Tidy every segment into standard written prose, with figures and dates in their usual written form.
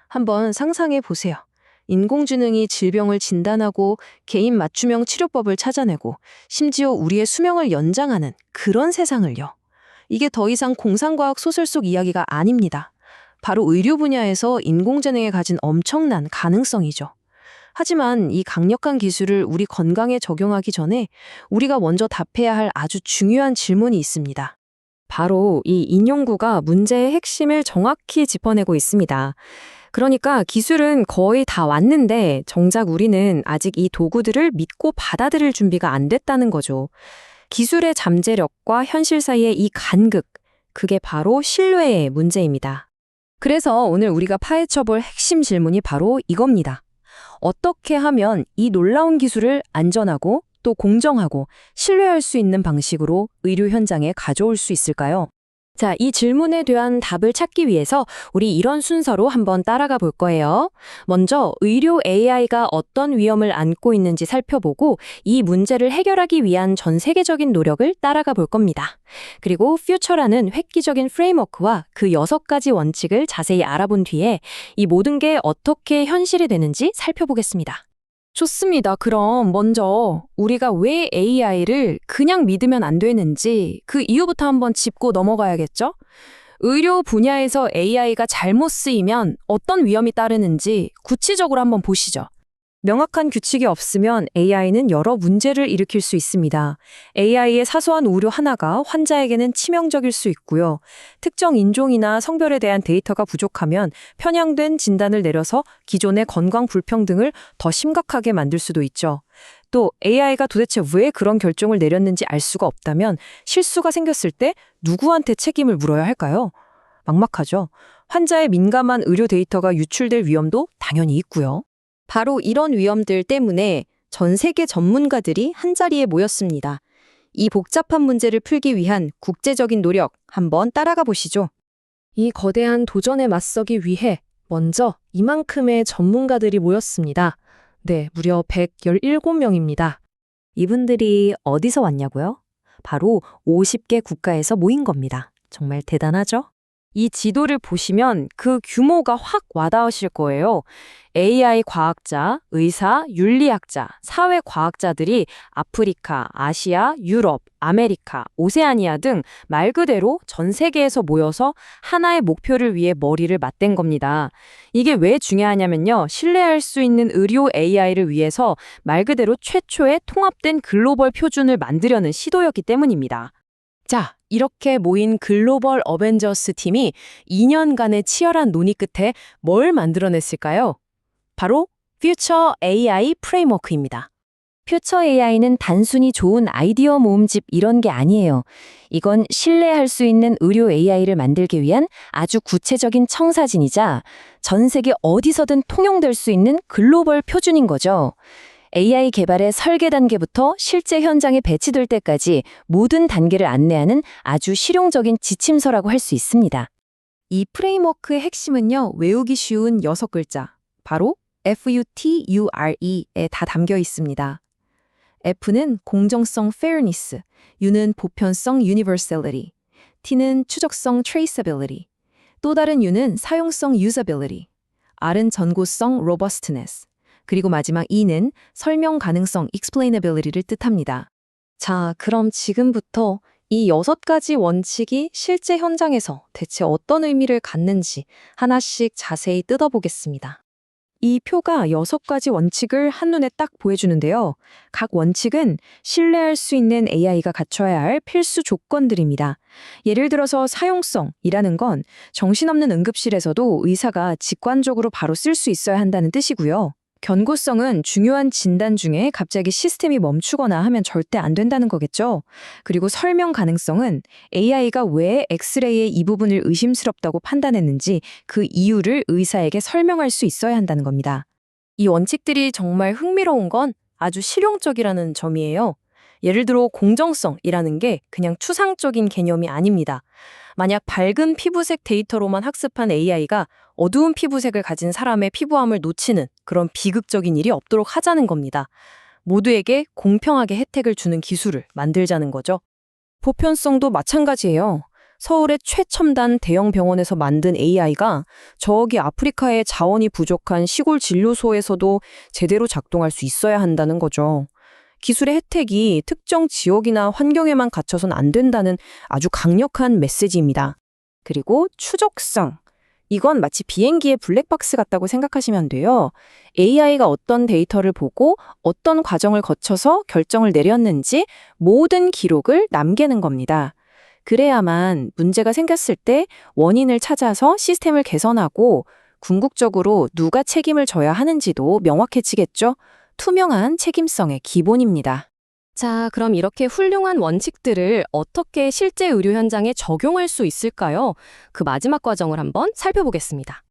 한번 상상해 보세요. 인공지능이 질병을 진단하고 개인 맞춤형 치료법을 찾아내고 심지어 우리의 수명을 연장하는 그런 세상을요. 이게 더 이상 공상과학 소설 속 이야기가 아닙니다. 바로 의료 분야에서 인공지능이 가진 엄청난 가능성이죠. 하지만 이 강력한 기술을 우리 건강에 적용하기 전에 우리가 먼저 답해야 할 아주 중요한 질문이 있습니다. 바로 이 인용구가 문제의 핵심을 정확히 짚어내고 있습니다. 그러니까 기술은 거의 다 왔는데 정작 우리는 아직 이 도구들을 믿고 받아들일 준비가 안 됐다는 거죠. 기술의 잠재력과 현실 사이의 이 간극, 그게 바로 신뢰의 문제입니다. 그래서 오늘 우리가 파헤쳐볼 핵심 질문이 바로 이겁니다. 어떻게 하면 이 놀라운 기술을 안전하고 또 공정하고 신뢰할 수 있는 방식으로 의료 현장에 가져올 수 있을까요? 자, 이 질문에 대한 답을 찾기 위해서 우리 이런 순서로 한번 따라가 볼 거예요. 먼저 의료 AI가 어떤 위험을 안고 있는지 살펴보고 이 문제를 해결하기 위한 전 세계적인 노력을 따라가 볼 겁니다. 그리고 퓨처라는 획기적인 프레임워크와 그 6가지 원칙을 자세히 알아본 뒤에 이 모든 게 어떻게 현실이 되는지 살펴보겠습니다. 좋습니다. 그럼 먼저 우리가 왜 AI를 그냥 믿으면 안 되는지 그 이유부터 한번 짚고 넘어가야겠죠? 의료 분야에서 AI가 잘못 쓰이면 어떤 위험이 따르는지 구체적으로 한번 보시죠. 명확한 규칙이 없으면 AI는 여러 문제를 일으킬 수 있습니다. AI의 사소한 오류 하나가 환자에게는 치명적일 수 있고요. 특정 인종이나 성별에 대한 데이터가 부족하면 편향된 진단을 내려서 기존의 건강 불평등을 더 심각하게 만들 수도 있죠. 또 AI가 도대체 왜 그런 결정을 내렸는지 알 수가 없다면 실수가 생겼을 때 누구한테 책임을 물어야 할까요? 막막하죠. 환자의 민감한 의료 데이터가 유출될 위험도 당연히 있고요. 바로 이런 위험들 때문에 전 세계 전문가들이 한자리에 모였습니다. 이 복잡한 문제를 풀기 위한 국제적인 노력 한번 따라가 보시죠. 이 거대한 도전에 맞서기 위해 먼저 이만큼의 전문가들이 모였습니다. 네, 무려 117명입니다. 이분들이 어디서 왔냐고요? 바로 50개 국가에서 모인 겁니다. 정말 대단하죠? 이 지도를 보시면 그 규모가 확 와닿으실 거예요. AI 과학자, 의사, 윤리학자, 사회과학자들이 아프리카, 아시아, 유럽, 아메리카, 오세아니아 등 말 그대로 전 세계에서 모여서 하나의 목표를 위해 머리를 맞댄 겁니다. 이게 왜 중요하냐면요. 신뢰할 수 있는 의료 AI를 위해서 말 그대로 최초의 통합된 글로벌 표준을 만들려는 시도였기 때문입니다. 자, 이렇게 모인 글로벌 어벤져스 팀이 2년간의 치열한 논의 끝에 뭘 만들어냈을까요? 바로 퓨처 AI 프레임워크입니다. 퓨처 AI는 단순히 좋은 아이디어 모음집 이런 게 아니에요. 이건 신뢰할 수 있는 의료 AI를 만들기 위한 아주 구체적인 청사진이자 전 세계 어디서든 통용될 수 있는 글로벌 표준인 거죠. AI 개발의 설계 단계부터 실제 현장에 배치될 때까지 모든 단계를 안내하는 아주 실용적인 지침서라고 할 수 있습니다. 이 프레임워크의 핵심은요, 외우기 쉬운 6글자, 바로 FUTURE에 다 담겨 있습니다. F는 공정성 fairness, U는 보편성 universality, T는 추적성 traceability, 또 다른 U는 사용성 usability, R은 전고성 robustness, 그리고 마지막 E는 설명 가능성 explainability를 뜻합니다. 자, 그럼 지금부터 이 6가지 원칙이 실제 현장에서 대체 어떤 의미를 갖는지 하나씩 자세히 뜯어보겠습니다. 이 표가 6가지 원칙을 한눈에 딱 보여주는데요. 각 원칙은 신뢰할 수 있는 AI가 갖춰야 할 필수 조건들입니다. 예를 들어서 사용성이라는 건 정신없는 응급실에서도 의사가 직관적으로 바로 쓸 수 있어야 한다는 뜻이고요. 견고성은 중요한 진단 중에 갑자기 시스템이 멈추거나 하면 절대 안 된다는 거겠죠. 그리고 설명 가능성은 AI가 왜 엑스레이의 이 부분을 의심스럽다고 판단했는지 그 이유를 의사에게 설명할 수 있어야 한다는 겁니다. 이 원칙들이 정말 흥미로운 건 아주 실용적이라는 점이에요. 예를 들어 공정성이라는 게 그냥 추상적인 개념이 아닙니다. 만약 밝은 피부색 데이터로만 학습한 AI가 어두운 피부색을 가진 사람의 피부암을 놓치는 그런 비극적인 일이 없도록 하자는 겁니다. 모두에게 공평하게 혜택을 주는 기술을 만들자는 거죠. 보편성도 마찬가지예요. 서울의 최첨단 대형 병원에서 만든 AI가 저기 아프리카의 자원이 부족한 시골 진료소에서도 제대로 작동할 수 있어야 한다는 거죠. 기술의 혜택이 특정 지역이나 환경에만 갇혀선 안 된다는 아주 강력한 메시지입니다. 그리고 추적성. 이건 마치 비행기의 블랙박스 같다고 생각하시면 돼요. AI가 어떤 데이터를 보고 어떤 과정을 거쳐서 결정을 내렸는지 모든 기록을 남기는 겁니다. 그래야만 문제가 생겼을 때 원인을 찾아서 시스템을 개선하고 궁극적으로 누가 책임을 져야 하는지도 명확해지겠죠. 투명한 책임성의 기본입니다. 자, 그럼 이렇게 훌륭한 원칙들을 어떻게 실제 의료 현장에 적용할 수 있을까요? 그 마지막 과정을 한번 살펴보겠습니다.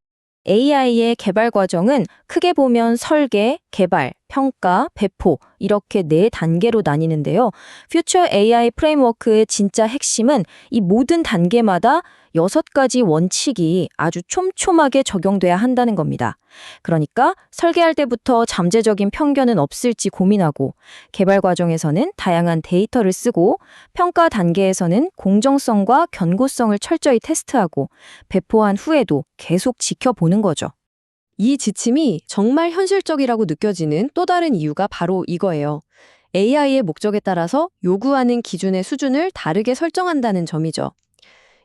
AI의 개발 과정은 크게 보면 설계, 개발, 평가, 배포 이렇게 4단계로 나뉘는데요. 퓨처 AI 프레임워크의 진짜 핵심은 이 모든 단계마다 6가지 원칙이 아주 촘촘하게 적용돼야 한다는 겁니다. 그러니까 설계할 때부터 잠재적인 편견은 없을지 고민하고, 개발 과정에서는 다양한 데이터를 쓰고, 평가 단계에서는 공정성과 견고성을 철저히 테스트하고, 배포한 후에도 계속 지켜보는 거죠. 이 지침이 정말 현실적이라고 느껴지는 또 다른 이유가 바로 이거예요. AI의 목적에 따라서 요구하는 기준의 수준을 다르게 설정한다는 점이죠.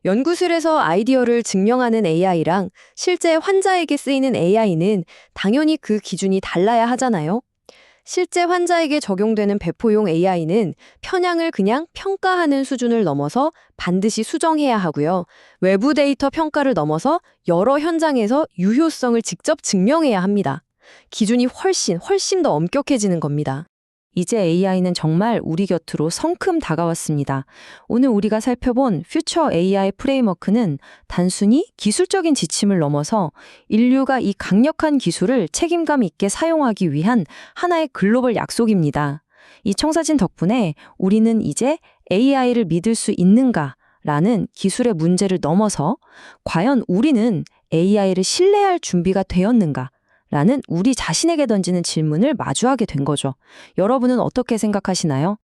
연구실에서 아이디어를 증명하는 AI랑 실제 환자에게 쓰이는 AI는 당연히 그 기준이 달라야 하잖아요. 실제 환자에게 적용되는 배포용 AI는 편향을 그냥 평가하는 수준을 넘어서 반드시 수정해야 하고요. 외부 데이터 평가를 넘어서 여러 현장에서 유효성을 직접 증명해야 합니다. 기준이 훨씬 더 엄격해지는 겁니다. 이제 AI는 정말 우리 곁으로 성큼 다가왔습니다. 오늘 우리가 살펴본 퓨처 AI 프레임워크는 단순히 기술적인 지침을 넘어서 인류가 이 강력한 기술을 책임감 있게 사용하기 위한 하나의 글로벌 약속입니다. 이 청사진 덕분에 우리는 이제 AI를 믿을 수 있는가라는 기술의 문제를 넘어서 과연 우리는 AI를 신뢰할 준비가 되었는가? 라는 우리 자신에게 던지는 질문을 마주하게 된 거죠. 여러분은 어떻게 생각하시나요?